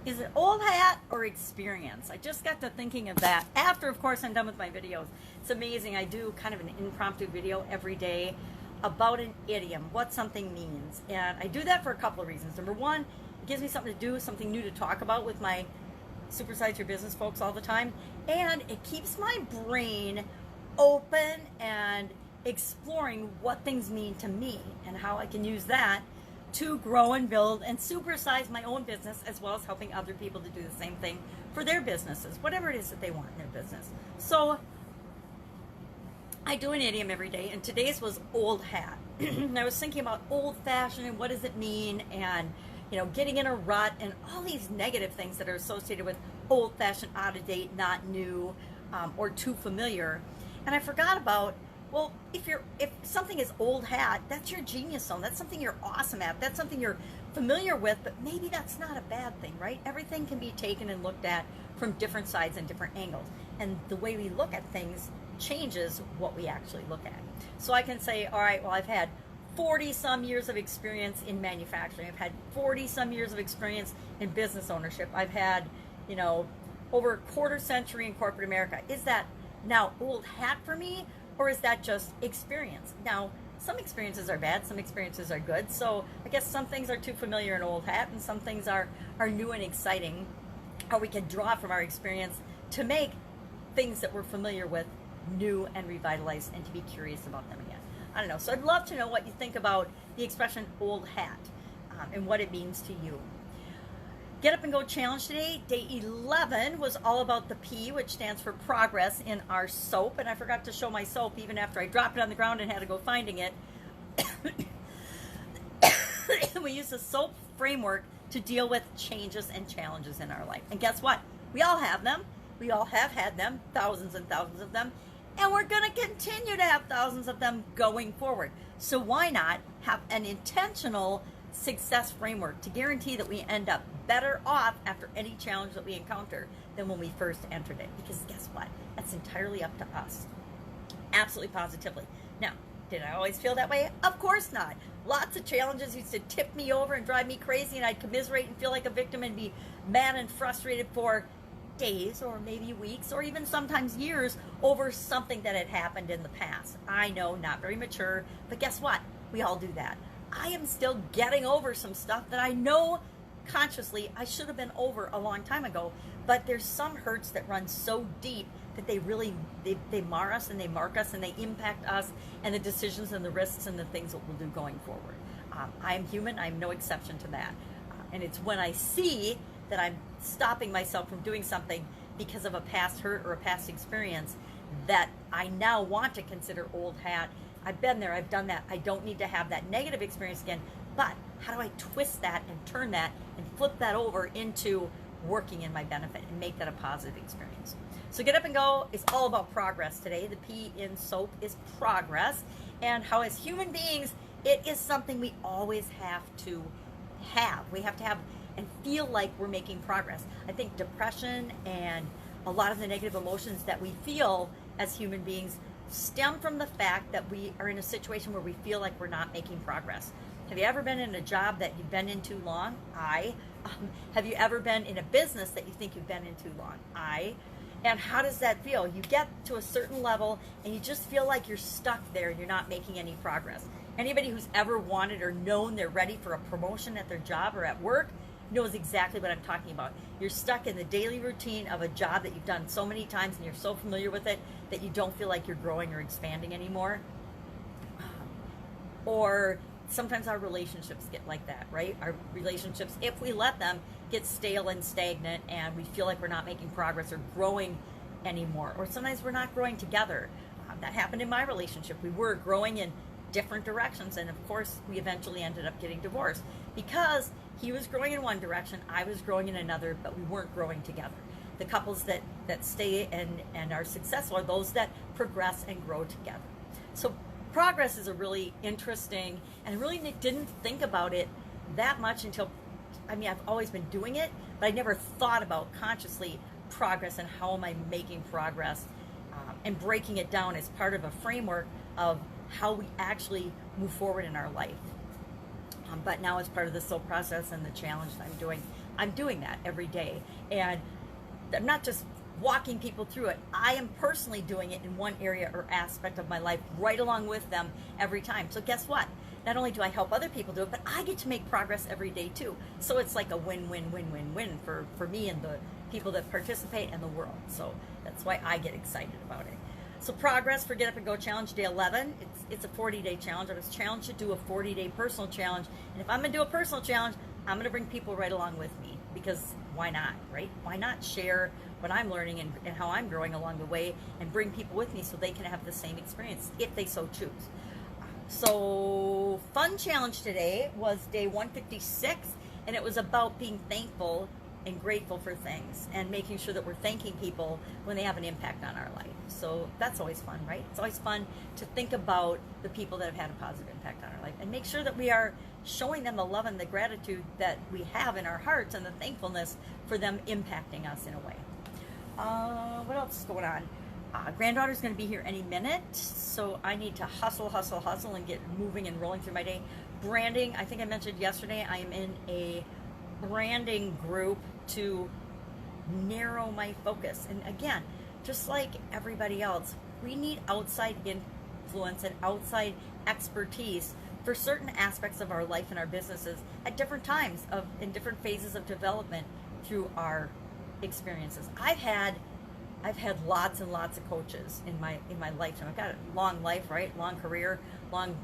Is it old hat or experience? I just got to thinking of that after, of course, I'm done with my videos. It's amazing. I do kind of an impromptu video every day about an idiom, what something means. And I do that for a couple of reasons. Number one, it gives me something to do, something new to talk about with my Supersize Your Business folks all the time. And it keeps my brain open and exploring what things mean to me and how I can use that to grow and build and supersize my own business, as well as helping other people to do the same thing for their businesses, whatever it is that they want in their business. So I do an idiom every day, and today's was old hat. And I was thinking about old fashioned and what does it mean, and getting in a rut and all these negative things that are associated with old fashioned, out of date, not new, or too familiar. And I forgot about, well, if something is old hat, that's your genius zone. That's something you're awesome at. That's something you're familiar with, but maybe that's not a bad thing, right? Everything can be taken and looked at from different sides and different angles. And the way we look at things changes what we actually look at. So I can say, all right, well, I've had 40 some years of experience in manufacturing. I've had 40 some years of experience in business ownership. I've had, over a quarter century in corporate America. Is that now old hat for me? Or is that just experience? Now, some experiences are bad, some experiences are good. So I guess some things are too familiar and old hat, and some things are new and exciting, or we can draw from our experience to make things that we're familiar with new and revitalized, and to be curious about them again. I don't know. So I'd love to know what you think about the expression old hat and what it means to you. Get Up and Go Challenge today, day 11, was all about the P, which stands for progress, in our soap. And I forgot to show my soap even after I dropped it on the ground and had to go finding it. We use the soap framework to deal with changes and challenges in our life. And guess what? We all have them. We all have had them, thousands and thousands of them. And we're going to continue to have thousands of them going forward. So why not have an intentional success framework to guarantee that we end up better off after any challenge that we encounter than when we first entered it? Because guess what? That's entirely up to us. Absolutely, positively. Now, did I always feel that way? Of course not. Lots of challenges used to tip me over and drive me crazy, and I'd commiserate and feel like a victim and be mad and frustrated for days or maybe weeks or even sometimes years over something that had happened in the past. I know, not very mature, but guess what? We all do that. I am still getting over some stuff that I know consciously I should have been over a long time ago, but there's some hurts that run so deep that they really, they mar us and they mark us and they impact us and the decisions and the risks and the things that we'll do going forward. I am human. I'm no exception to that. And it's when I see that I'm stopping myself from doing something because of a past hurt or a past experience that I now want to consider old hat. I've been there, I've done that. I don't need to have that negative experience again, but how do I twist that and turn that and flip that over into working in my benefit and make that a positive experience? So Get Up and Go is all about progress today. The P in SOAP is progress, and how as human beings, it is something we always have to have. We have to have and feel like we're making progress. I think depression and a lot of the negative emotions that we feel as human beings stem from the fact that we are in a situation where we feel like we're not making progress. Have you ever been in a job that you've been in too long? Have you ever been in a business that you think you've been in too long? And how does that feel? You get to a certain level and you just feel like you're stuck there and you're not making any progress. Anybody who's ever wanted or known they're ready for a promotion at their job or at work knows exactly what I'm talking about. You're stuck in the daily routine of a job that you've done so many times and you're so familiar with it that you don't feel like you're growing or expanding anymore. Or sometimes our relationships get like that, right? Our relationships, if we let them, get stale and stagnant and we feel like we're not making progress or growing anymore. Or sometimes we're not growing together. That happened in my relationship. We were growing in different directions, and of course we eventually ended up getting divorced because he was growing in one direction, I was growing in another, but we weren't growing together. The couples that stay and are successful are those that progress and grow together. So progress is a really interesting, and I really didn't think about it that much until, I've always been doing it, but I never thought about consciously progress and how am I making progress, and breaking it down as part of a framework of how we actually move forward in our life. But now as part of the soul process and the challenge that I'm doing, I'm doing that every day. And I'm not just walking people through it. I am personally doing it in one area or aspect of my life right along with them every time. So guess what? Not only do I help other people do it, but I get to make progress every day too. So it's like a win-win-win-win-win for me and the people that participate and the world. So that's why I get excited about it. So progress for Get Up and Go Challenge, day 11. It's a 40-day challenge. I was challenged to do a 40-day personal challenge. And if I'm going to do a personal challenge, I'm going to bring people right along with me, because why not, right? Why not share what I'm learning and how I'm growing along the way, and bring people with me so they can have the same experience if they so choose. So fun challenge today was day 156, and it was about being thankful and grateful for things, and making sure that we're thanking people when they have an impact on our life. So that's always fun, right? It's always fun to think about the people that have had a positive impact on our life, and make sure that we are showing them the love and the gratitude that we have in our hearts, and the thankfulness for them impacting us in a way. What else is going on? Granddaughter's going to be here any minute, so I need to hustle and get moving and rolling through my day. Branding, I think I mentioned yesterday, I am in a branding group to narrow my focus. And again, just like everybody else, we need outside influence and outside expertise for certain aspects of our life and our businesses at different times in different phases of development through our experiences. I've had lots and lots of coaches in my lifetime. I've got a long life, right? Long career, long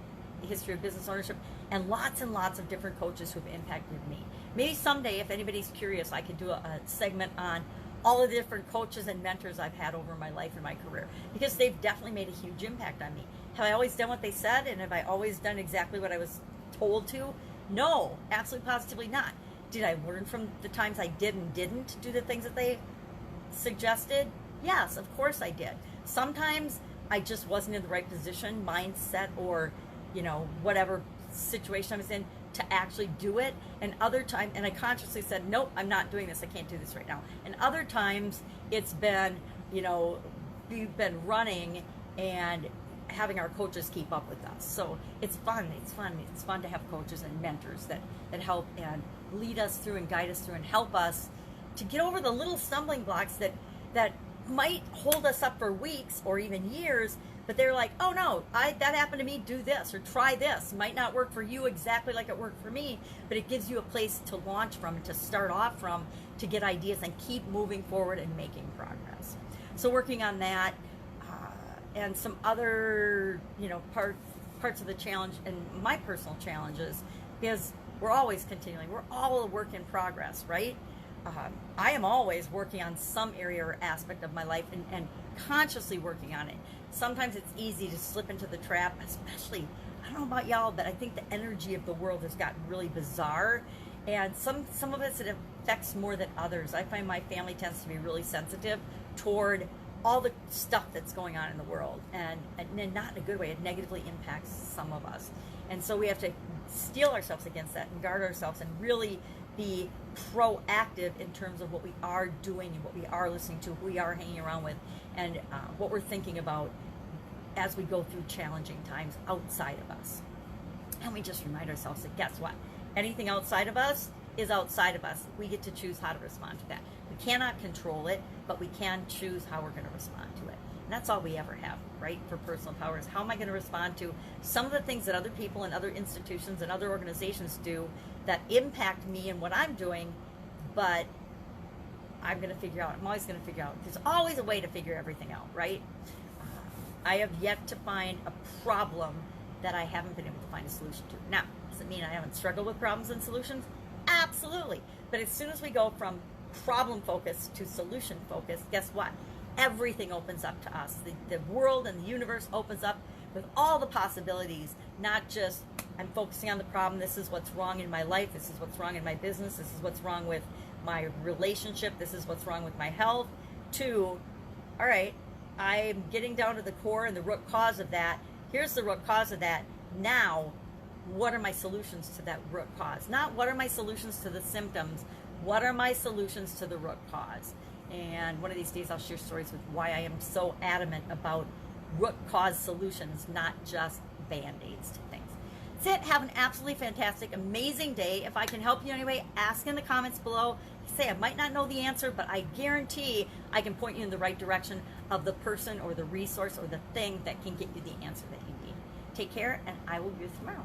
history of business ownership, and lots of different coaches who've impacted me. Maybe someday, if anybody's curious, I could do a segment on all of the different coaches and mentors I've had over my life and my career, because they've definitely made a huge impact on me. Have I always done what they said, and have I always done exactly what I was told to? No, absolutely positively not. Did I learn from the times I did and didn't do the things that they suggested? Yes, of course I did. Sometimes I just wasn't in the right position, mindset, or whatever situation I was in to actually do it. And other times, and I consciously said, nope, I'm not doing this. I can't do this right now. And other times it's been, we've been running and having our coaches keep up with us. So it's fun. It's fun to have coaches and mentors that help and lead us through and guide us through and help us to get over the little stumbling blocks that might hold us up for weeks or even years, but they're like, oh no, that happened to me, do this, or try this. Might not work for you exactly like it worked for me, but it gives you a place to launch from, to start off from, to get ideas and keep moving forward and making progress. So working on that, and some other, parts of the challenge and my personal challenges, because we're always continuing. We're all a work in progress, right? I am always working on some area or aspect of my life and consciously working on it. Sometimes it's easy to slip into the trap, especially, I don't know about y'all, but I think the energy of the world has gotten really bizarre, and some of it affects more than others. I find my family tends to be really sensitive toward all the stuff that's going on in the world, and not in a good way. It negatively impacts some of us. And so we have to steel ourselves against that and guard ourselves and really be proactive in terms of what we are doing and what we are listening to, who we are hanging around with, and what we're thinking about as we go through challenging times outside of us. And we just remind ourselves that, guess what? Anything outside of us is outside of us. We get to choose how to respond to that. We cannot control it, but we can choose how we're going to respond to it. And that's all we ever have, right, for personal power, is how am I going to respond to some of the things that other people and other institutions and other organizations do that impact me and what I'm doing, but I'm going to figure out. I'm always going to figure out. There's always a way to figure everything out, right? I have yet to find a problem that I haven't been able to find a solution to. Now, does it mean I haven't struggled with problems and solutions? Absolutely. But as soon as we go from problem focus to solution focus, guess what? Everything opens up to us. The world and the universe opens up with all the possibilities, not just I'm focusing on the problem. This is what's wrong in my life. This is what's wrong in my business. This is what's wrong with my relationship. This is what's wrong with my health. To, all right, I'm getting down to the core and the root cause of that. Here's the root cause of that. Now, what are my solutions to that root cause? Not what are my solutions to the symptoms. What are my solutions to the root cause? And one of these days I'll share stories with why I am so adamant about root cause solutions, not just Band-Aids to things. That's it. Have an absolutely fantastic, amazing day. If I can help you in any way, ask in the comments below. Say I might not know the answer, but I guarantee I can point you in the right direction of the person or the resource or the thing that can get you the answer that you need. Take care, and I will be with you tomorrow.